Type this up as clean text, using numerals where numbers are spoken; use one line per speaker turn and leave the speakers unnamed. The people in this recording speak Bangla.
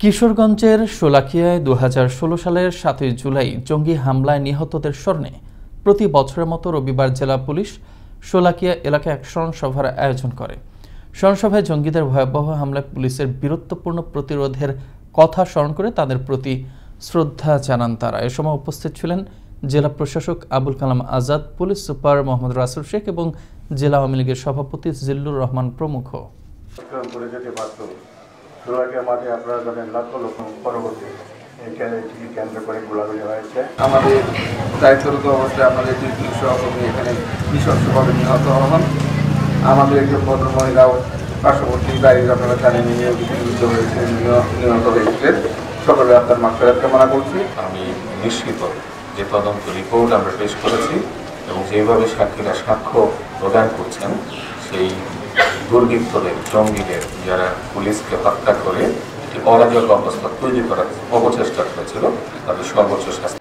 কিশোরগঞ্জের শোলাকিয়ায় ২০১৬ সালের ৭ই জুলাই জঙ্গি হামলায় নিহতদের স্মরণে প্রতি বছরের মতো রবিবার জেলা পুলিশ শোলাকিয়া এলাকায় এক স্মরণসভার আয়োজন করে। স্মরণসভায় জঙ্গিদের ভয়াবহ হামলায় পুলিশের বীরত্বপূর্ণ প্রতিরোধের কথা স্মরণ করে তাদের প্রতি শ্রদ্ধা জানান তারা। এ সময় উপস্থিত ছিলেন জেলা প্রশাসক আবুল কালাম আজাদ, পুলিশ সুপার মোহাম্মদ রাসেল শেখ এবং জেলা আওয়ামী লীগের সভাপতি জিল্লুর রহমান প্রমুখ।
শোলাকিয়া মাঠে আপনারা জানেন লাখ লক্ষ পরবর্তী কেন্দ্র করে গোলাগুলি হয়েছে। আমাদের দায়িত্বরত অবস্থায় আমাদের দুই পুলিশ সহকর্মী এখানে নৃশংসভাবে নিহত হন। আমাদের একজন ভদ্র মহিলাও পার্শ্ববর্তী বাড়ির আপনারা জানেন নিহত হয়েছে, নিহত হয়েছিলেন। সকলে আপনার মাগফিরাত কামনা করছি।
আমি নিশ্চিত যে তদন্ত রিপোর্ট আমরা পেশ করেছি এবং যেভাবে সাক্ষীরা সাক্ষ্য প্রদান করছেন, সেই দুর্বৃত্তদের, জঙ্গিদের যারা পুলিশকে হত্যা করে একটি অরাজক অবস্থা তৈরি করার অপচেষ্টা করেছিল, তাদের সর্বোচ্চ শাস্তি